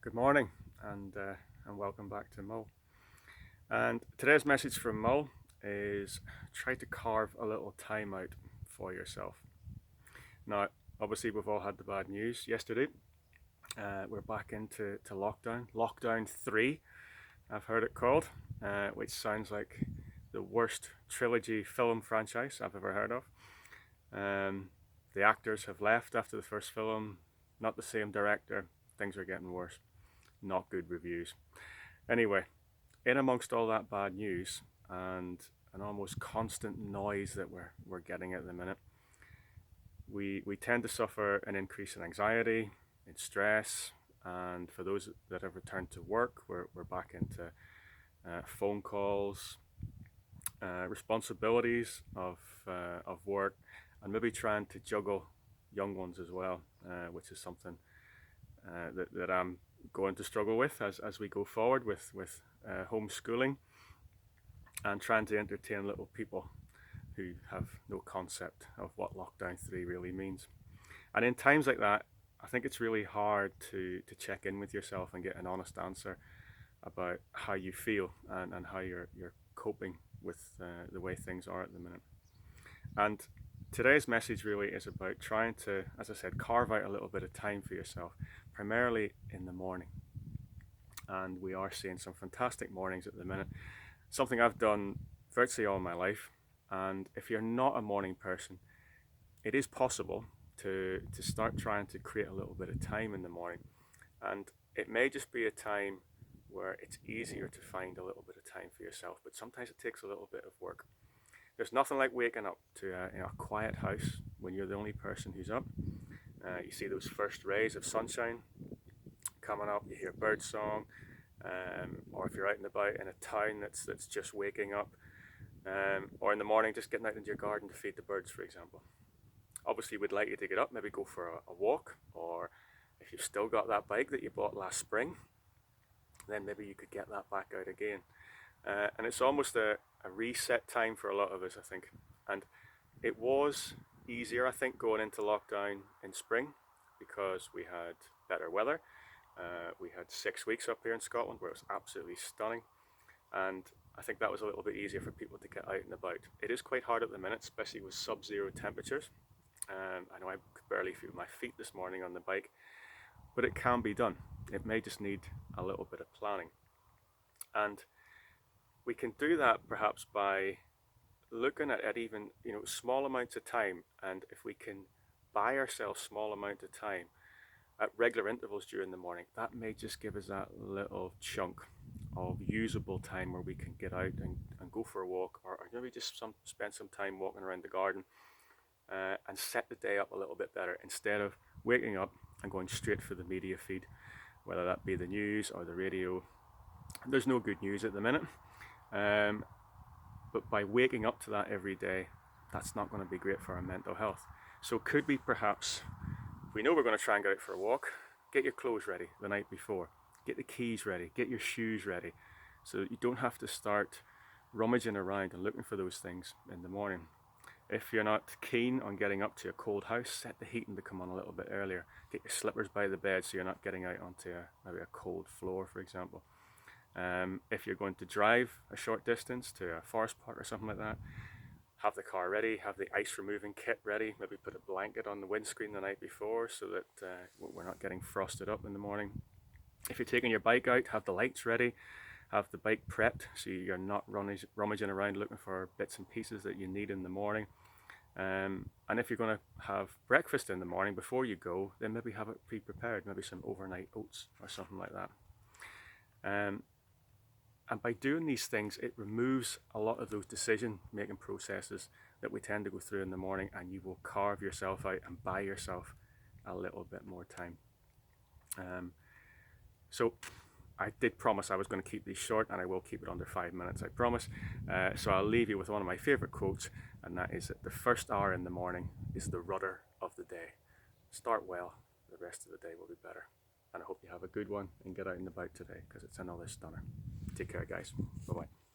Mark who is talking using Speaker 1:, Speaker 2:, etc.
Speaker 1: Good morning and welcome back to Mo. And today's message from Mo is try to carve a little time out for yourself. Now, obviously, we've all had the bad news yesterday. We're back into lockdown 3, I've heard it called, which sounds like the worst trilogy film franchise I've ever heard of. The actors have left after the first film, not the same director, things are getting worse. Not good reviews. Anyway, in amongst all that bad news and an almost constant noise that we're getting at the minute, we tend to suffer an increase in anxiety, in stress, and for those that have returned to work, we're back into phone calls, responsibilities of work, and maybe trying to juggle young ones as well, which is something that I'm going to struggle with as we go forward with homeschooling and trying to entertain little people who have no concept of what lockdown 3 really means. And in times like that, I think it's really hard to check in with yourself and get an honest answer about how you feel and how you're coping with the way things are at the minute. And today's message really is about trying to, as I said, carve out a little bit of time for yourself, primarily in the morning. And we are seeing some fantastic mornings at the minute, something I've done virtually all my life. And if you're not a morning person, it is possible to start trying to create a little bit of time in the morning. And it may just be a time where it's easier to find a little bit of time for yourself, but sometimes it takes a little bit of work. There's nothing like waking up to a quiet house when you're the only person who's up. You see those first rays of sunshine coming up, you hear bird song, or if you're out and about in a town that's just waking up, or in the morning just getting out into your garden to feed the birds, for example. Obviously, we'd like you to get up, maybe go for a walk, or if you've still got that bike that you bought last spring, then maybe you could get that back out again. And it's almost a reset time for a lot of us, I think. And it was easier, I think, going into lockdown in spring because we had better weather. We had 6 weeks up here in Scotland where it was absolutely stunning. And I think that was a little bit easier for people to get out and about. It is quite hard at the minute, especially with sub-zero temperatures. I know I could barely feel my feet this morning on the bike, but it can be done. It may just need a little bit of planning. And we can do that perhaps by looking at even small amounts of time, and if we can buy ourselves small amount of time at regular intervals during the morning, that may just give us that little chunk of usable time where we can get out and go for a walk, or maybe just spend some time walking around the garden and set the day up a little bit better instead of waking up and going straight for the media feed, whether that be the news or the radio. There's no good news at the minute. But by waking up to that every day, that's not going to be great for our mental health. So could be perhaps, if we know we're going to try and go out for a walk, get your clothes ready the night before, get the keys ready, get your shoes ready, so that you don't have to start rummaging around and looking for those things in the morning. If you're not keen on getting up to a cold house, set the heating to come on a little bit earlier. Get your slippers by the bed so you're not getting out onto maybe a cold floor, for example. If you're going to drive a short distance to a forest park or something like that, have the car ready, have the ice removing kit ready, maybe put a blanket on the windscreen the night before so that we're not getting frosted up in the morning. If you're taking your bike out, have the lights ready, have the bike prepped so you're not rummaging around looking for bits and pieces that you need in the morning. And if you're going to have breakfast in the morning before you go, then maybe have it pre-prepared, maybe some overnight oats or something like that. And by doing these things, it removes a lot of those decision-making processes that we tend to go through in the morning, and you will carve yourself out and buy yourself a little bit more time. So I did promise I was going to keep these short, and I will keep it under 5 minutes, I promise. So I'll leave you with one of my favorite quotes, and that is that the first hour in the morning is the rudder of the day. Start well, the rest of the day will be better. And I hope you have a good one and get out and about today because it's another stunner. Take care, guys. Bye-bye.